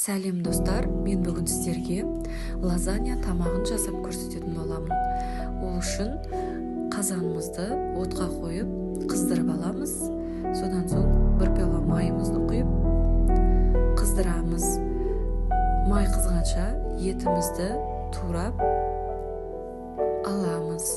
Сәлем достар, мен бүгін сіздерге лазанья тамағын жасап көрсететін боламын. Ол үшін қазанымызды отқа қойып, қыздырып аламыз. Содан соң бір пиала майымызды құйып, қыздырамыз. Май қызғанша етімізді турап аламыз.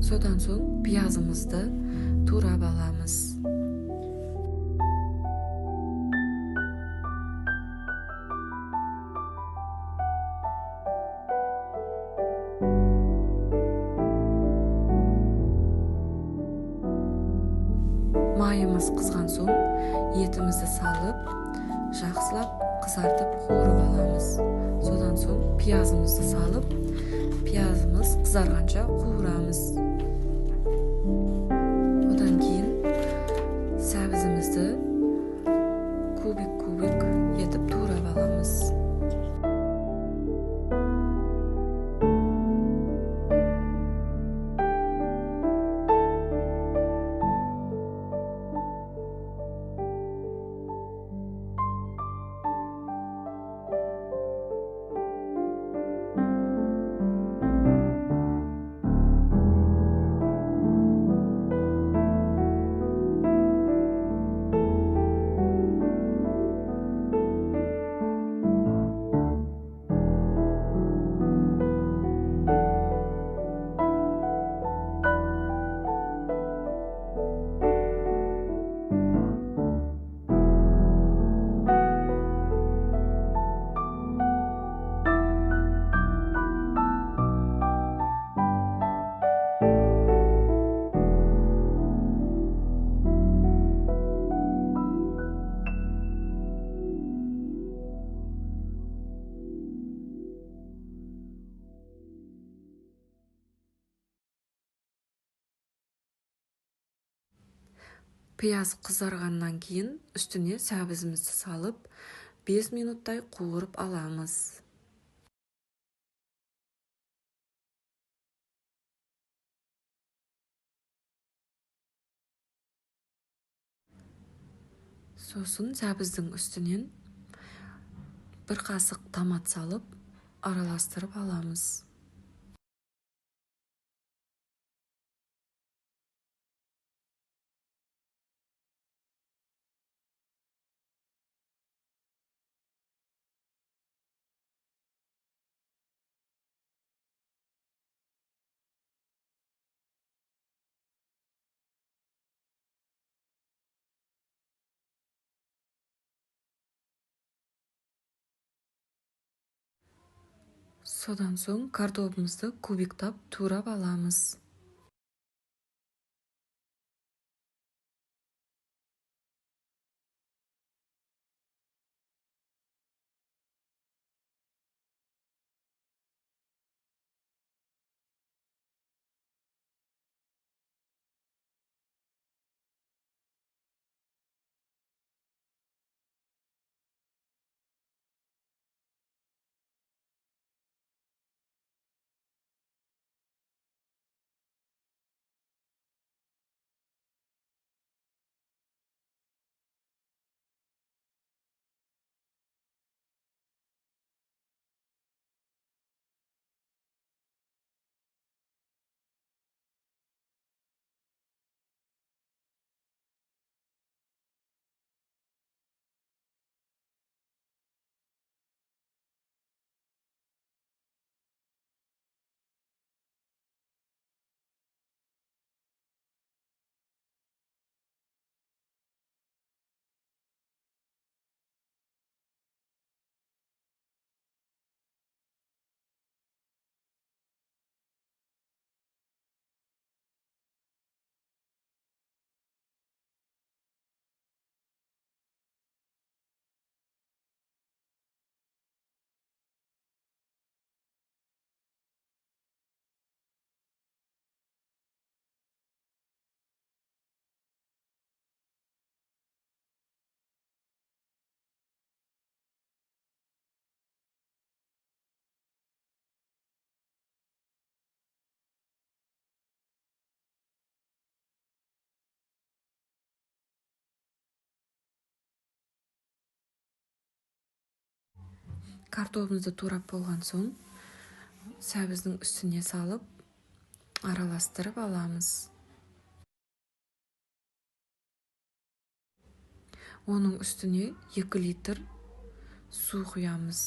Содан соң пиязымызды турап аламыз. Майымыз қызған соң етімізді салып, жақсылап қызартып қуырып аламыз. Содан соң пиязымызды салып, пиязымыз қызарғанша қуырамыз. Одан кейін сәбізімізді кубик етіп турап аламыз. Пияз қызарғаннан кейін үстіне сәбізімізді салып 5 минуттай қуырып аламыз. Сосын сәбіздің үстінен бір қасық томат салып араластырып аламыз. Содан соң картопымызды кубиктап турап аламыз. Картопымызды турап болған соң сәбіздің үстіне салып араластырып аламыз. Оның үстіне 2 литр су құямыз.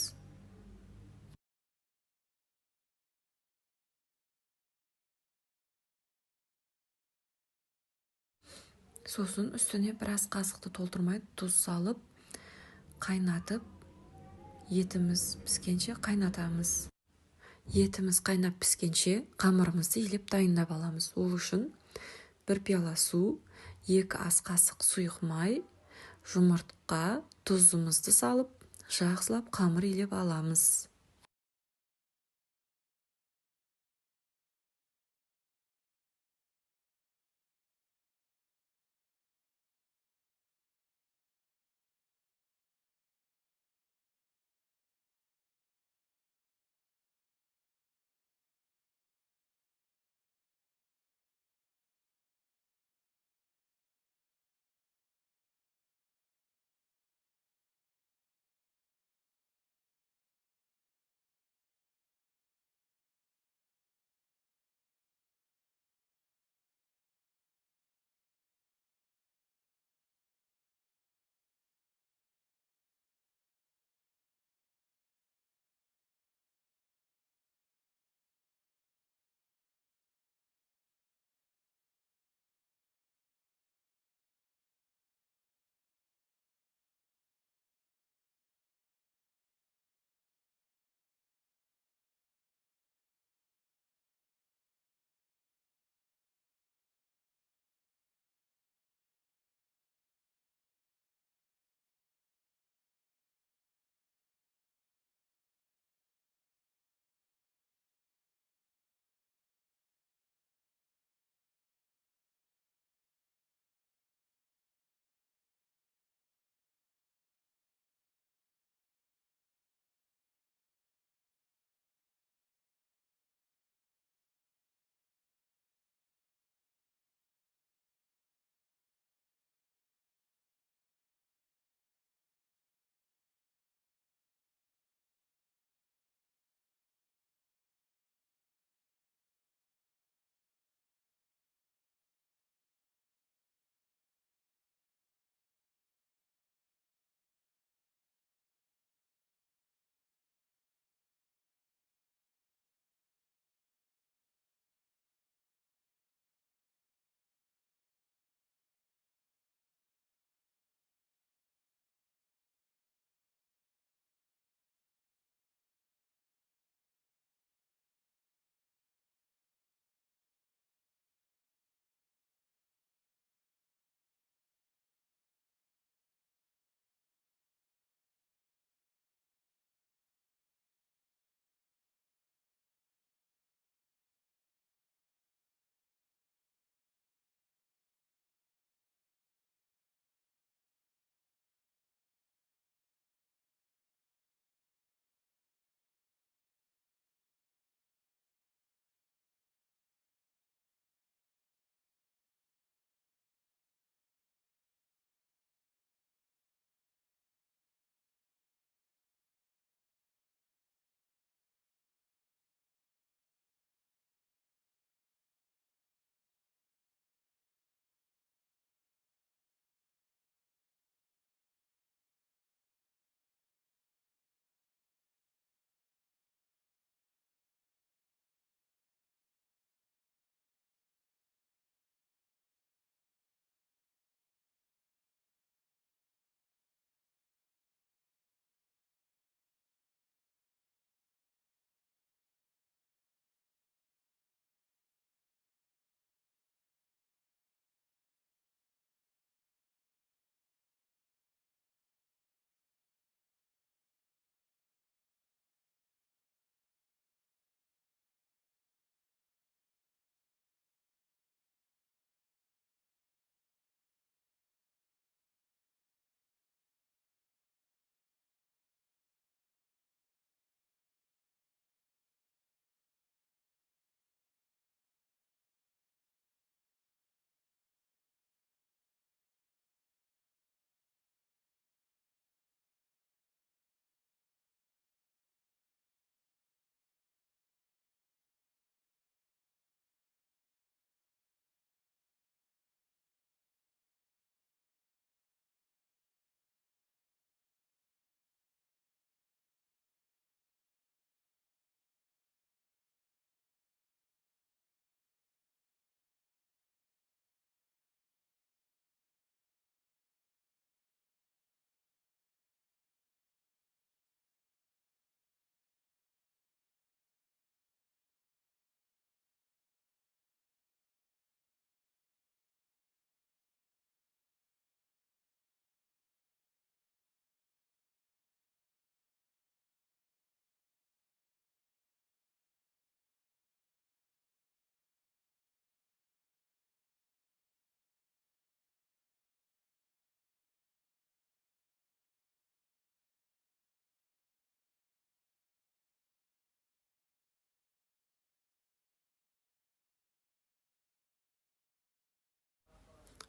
Сосын үстіне біраз қасықты толтырмай тұз салып, қайнатып, етіміз піскенше қайнатамыз. Етіміз қайнап піскенше қамырымызды илеп дайындап аламыз. Ол үшін 1 пиала су, 2 ас қасық сұйық май, жұмыртқа, тұзымызды салып, жақсылап қамыр илеп аламыз.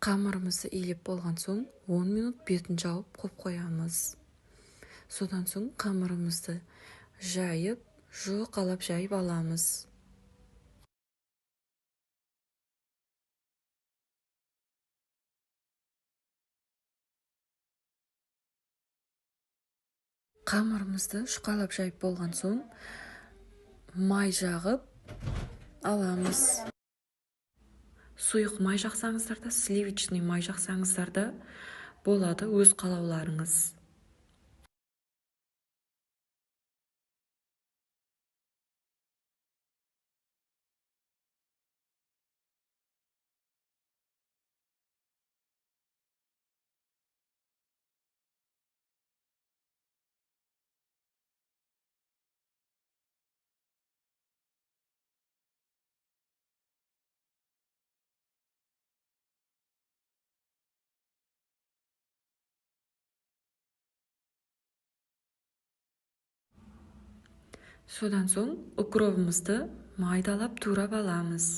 Қамырымызды илеп болған соң 10 минут бетін жауып қойып қоямыз. Содан соң қамырымызды жайып, жұқалап жайып аламыз. Қамырымызды жұқалап жайып болған соң май жағып аламыз. Сұйық май жақсаңыздар да, сливочный май жақсаңыздар да болады, өз қалауларыңыз. Содан соң укробымызды майдалап турап аламыз.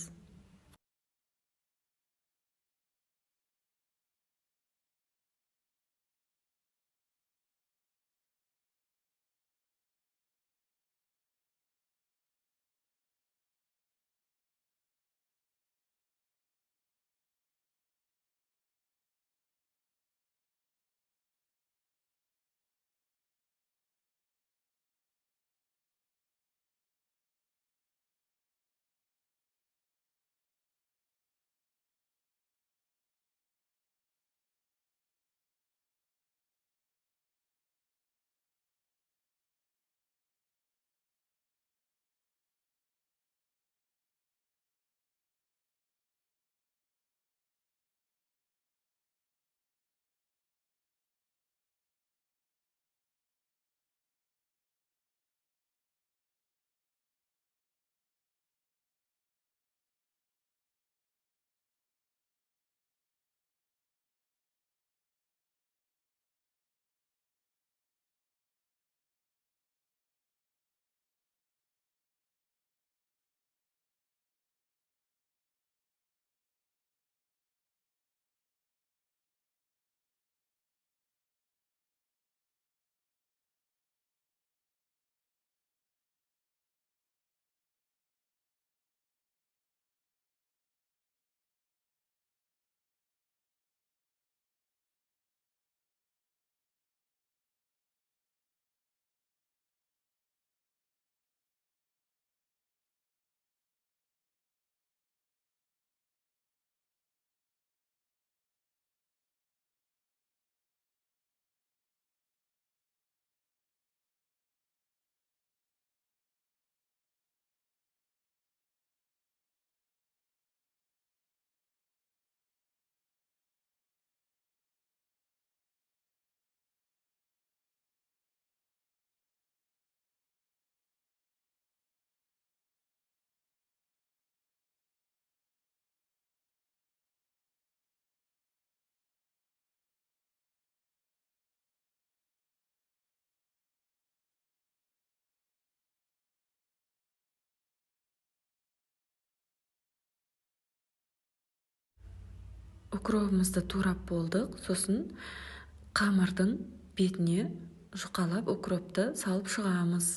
Укробымызды турап болдық, сосын қамырдың бетіне жұқалап укропты салып шығамыз.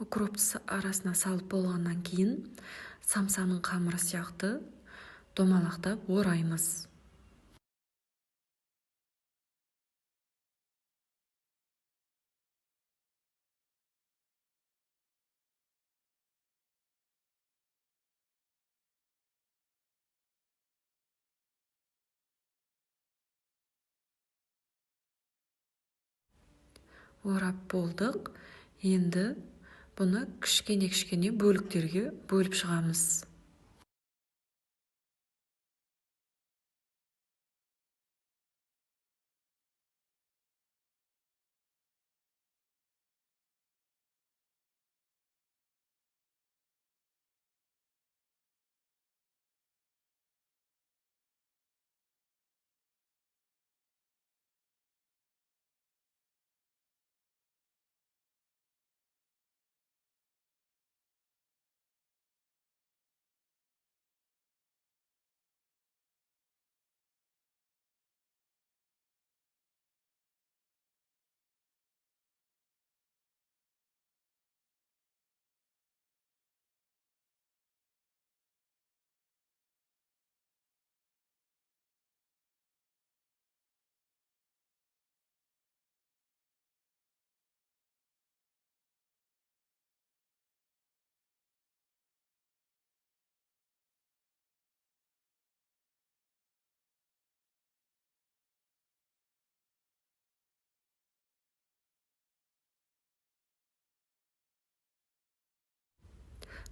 Укропты арасына салып болғаннан кейін самсаның қамыры сияқты домалақтап ораймыз. Орап болдық. Енді бұны кішкене бөліктерге бөліп шығамыз.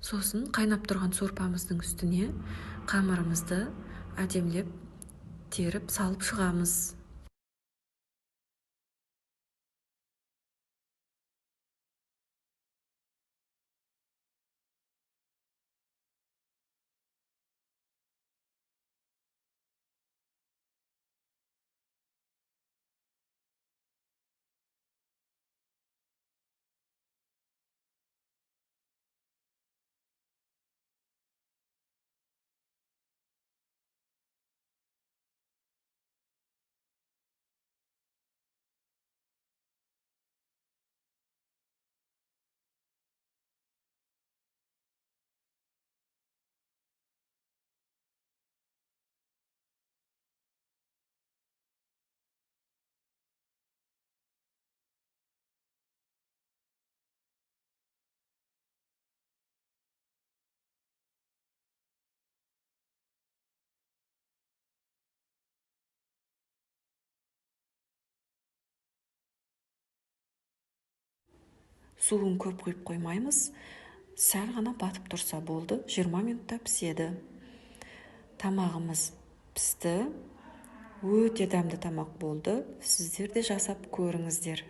Сосын қайнап тұрған сорпамыздың үстіне қамырымызды әдемілеп теріп салып шығамыз. Суын көп құйып қоймаймыз. Сәл ғана батып тұрса болды, 20 минутта піседі. Тамағымыз пісті. Өте дәмді тамақ болды. Сіздер де жасап көріңіздер.